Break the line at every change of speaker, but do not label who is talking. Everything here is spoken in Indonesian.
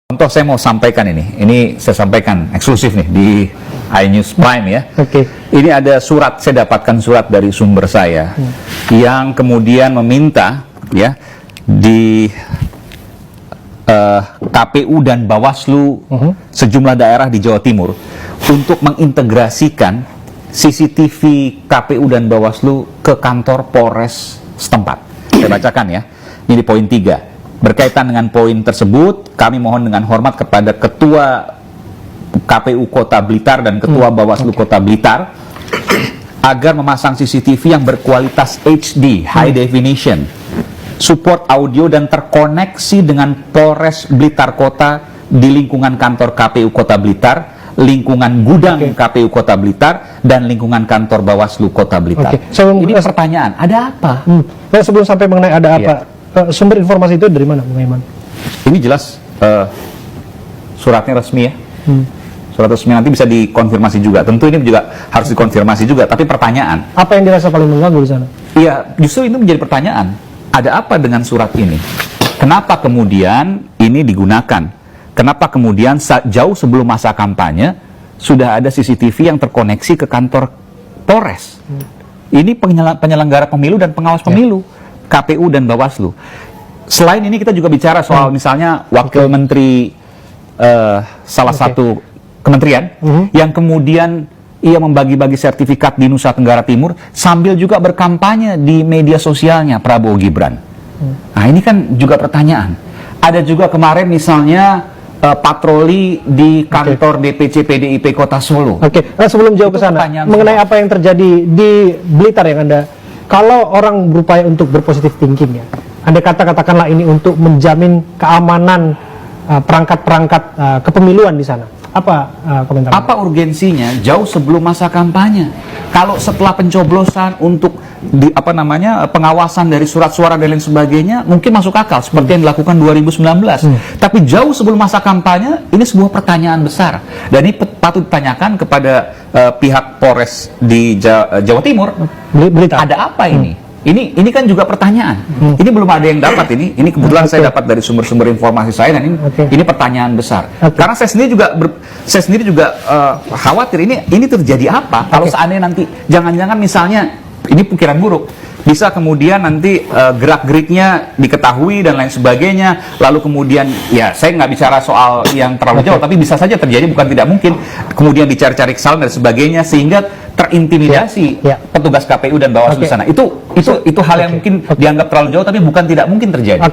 Contoh saya mau sampaikan ini saya sampaikan eksklusif nih di iNews Prime ya.
Oke.
Ini ada surat, saya dapatkan surat dari sumber saya yang kemudian meminta ya di KPU dan Bawaslu sejumlah daerah di Jawa Timur untuk mengintegrasikan CCTV KPU dan Bawaslu ke kantor Polres setempat. Saya bacakan ya. Ini di poin 3. Berkaitan dengan poin tersebut, kami mohon dengan hormat kepada Ketua KPU Kota Blitar dan Ketua Bawaslu Kota Blitar agar memasang CCTV yang berkualitas HD, High Definition, support audio dan terkoneksi dengan Polres Blitar Kota di lingkungan kantor KPU Kota Blitar, lingkungan gudang KPU Kota Blitar, dan lingkungan kantor Bawaslu Kota Blitar. Ini pertanyaan, ada apa?
Sebelum sampai mengenai ada apa, sumber informasi itu dari mana, Bung Aiman?
Ini jelas suratnya resmi ya. Surat resmi, nanti bisa dikonfirmasi juga. Tentu ini juga harus dikonfirmasi juga. Tapi pertanyaan,
apa yang dirasa paling mengganggu di sana?
Iya, justru ini menjadi pertanyaan. Ada apa dengan surat ini? Kenapa kemudian ini digunakan? Kenapa kemudian jauh sebelum masa kampanye sudah ada CCTV yang terkoneksi ke kantor Polres? Ini penyelenggara pemilu dan pengawas pemilu, KPU dan Bawaslu. Selain ini kita juga bicara soal misalnya wakil menteri salah satu kementerian yang kemudian ia membagi-bagi sertifikat di Nusa Tenggara Timur sambil juga berkampanye di media sosialnya Prabowo Gibran. Nah, ini kan juga pertanyaan. Ada juga kemarin misalnya patroli di kantor DPC PDIP Kota Solo.
Sebelum jauh ke sana, mengenai apa yang terjadi di Blitar yang Anda, kalau orang berupaya untuk berpositif thinking ya, Anda katakanlah ini untuk menjamin keamanan perangkat-perangkat kepemiluan di sana. Apa komentar? Apa
urgensinya jauh sebelum masa kampanye? Kalau setelah pencoblosan untuk pengawasan dari surat suara dan lain sebagainya mungkin masuk akal seperti yang dilakukan 2019. Tapi jauh sebelum masa kampanye ini sebuah pertanyaan besar dan ini patut ditanyakan kepada pihak Polres di Jawa Timur. Ada apa ini? Ini kan juga pertanyaan. Ini belum ada yang dapat ini. Ini kebetulan saya dapat dari sumber-sumber informasi saya dan ini pertanyaan besar. Karena saya sendiri juga khawatir ini terjadi apa kalau seandainya nanti jangan-jangan misalnya ini pikiran buruk. Bisa kemudian nanti gerak-geriknya diketahui dan lain sebagainya. Lalu kemudian, ya saya nggak bicara soal yang terlalu jauh, tapi bisa saja terjadi, bukan tidak mungkin. Kemudian dicari-cari kesalahan dan sebagainya, sehingga terintimidasi petugas KPU dan Bawaslu sana. Itu hal yang mungkin dianggap terlalu jauh, tapi bukan tidak mungkin terjadi.